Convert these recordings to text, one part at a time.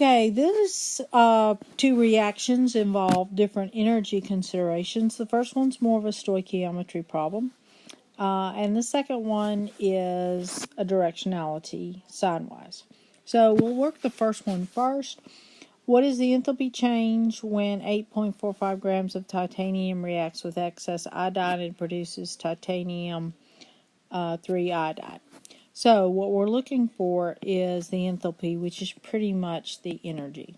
Okay, this two reactions involve different energy considerations. The first one's more of a stoichiometry problem, and the second one is a directionality sign-wise. So we'll work the first one first. What is the enthalpy change when 8.45 grams of titanium reacts with excess iodide and produces titanium 3 iodide? So what we're looking for is the enthalpy, which is pretty much the energy.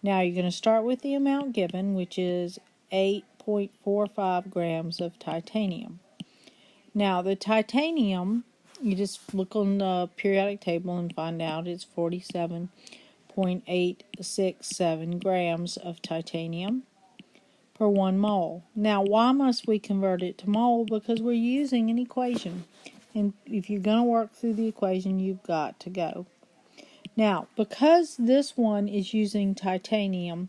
Now you're going to start with the amount given, which is 8.45 grams of titanium. Now the titanium, you just look on the periodic table and find out it's 47.867 grams of titanium per 1 mole. Now why must we convert it to mole? Because we're using an equation. And if you're going to work through the equation, you've got to go. Now, because this one is using titanium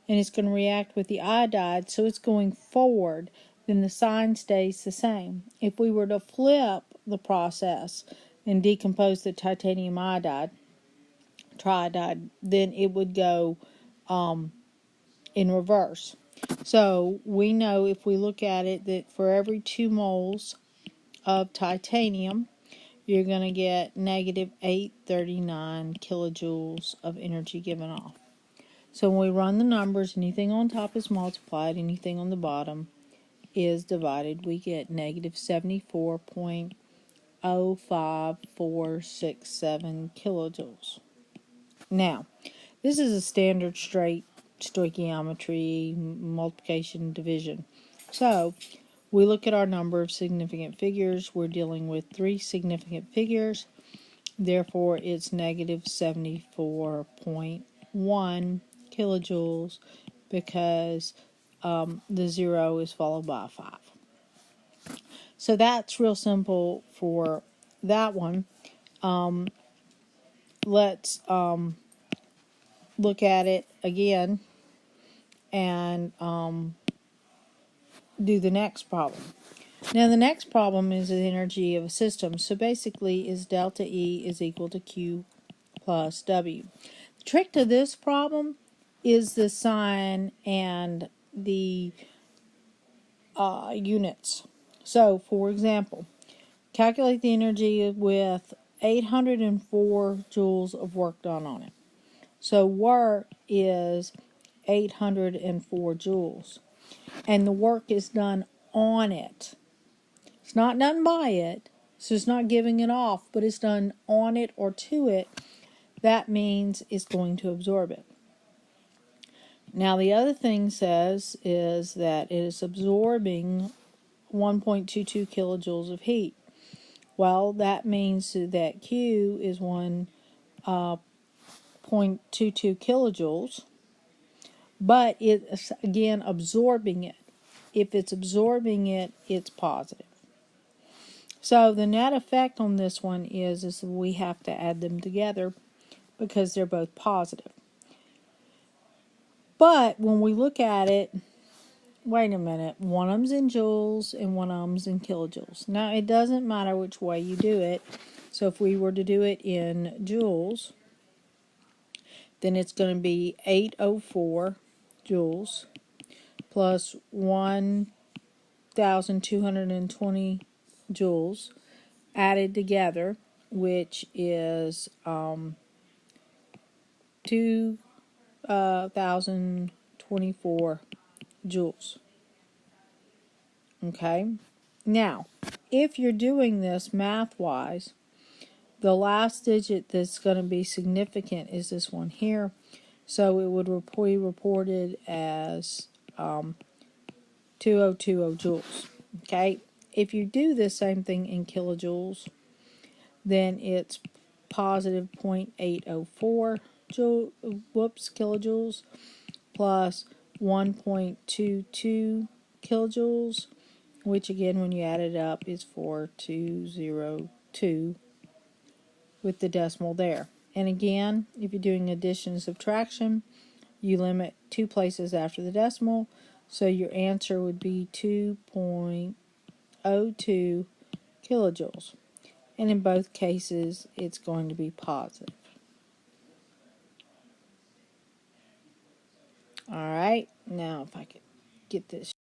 and it's going to react with the iodide, so it's going forward, then the sign stays the same. If we were to flip the process and decompose the titanium iodide, triiodide, then it would go in reverse. So we know if we look at it that for every 2 moles of titanium, you're going to get negative 839 kilojoules of energy given off. So when we run the numbers, anything on top is multiplied, anything on the bottom is divided. We get negative 74.05467 kilojoules. Now, this is a standard straight stoichiometry multiplication division. So we look at our number of significant figures. We're dealing with 3 significant figures. Therefore, it's negative 74.1 kilojoules because the 0 is followed by a 5. So that's real simple for that one. Let's look at it again and do the next problem. Now the next problem is the energy of a system. So basically is delta E is equal to Q plus W. The trick to this problem is the sign and the units. So for example, calculate the energy with 804 joules of work done on it. So work is 804 joules. And the work is done on it. It's not done by it, so it's not giving it off, but it's done on it or to it. That means it's going to absorb it. Now the other thing says is that it is absorbing 1.22 kilojoules of heat. Well, that means that Q is 1.22 kilojoules, but it's again absorbing it. If it's absorbing it, it's positive. So the net effect on this one is we have to add them together because they're both positive. But when we look at it, wait a minute, one of them's in joules and one of them's in kilojoules. Now it doesn't matter which way you do it. So if we were to do it in joules, then it's going to be 804 joules plus 1,220 joules added together, which is 2,024 joules. Okay? Now, if you're doing this math-wise, the last digit that's going to be significant is this one here. So it would be reported as 2020 joules. Okay? If you do the same thing in kilojoules, then it's positive 0.804 kilojoules plus 1.22 kilojoules, which again, when you add it up, is 4202 with the decimal there. And again, if you're doing addition and subtraction, you limit 2 places after the decimal, so your answer would be 2.02 kilojoules. And in both cases, it's going to be positive. Alright, now if I could get this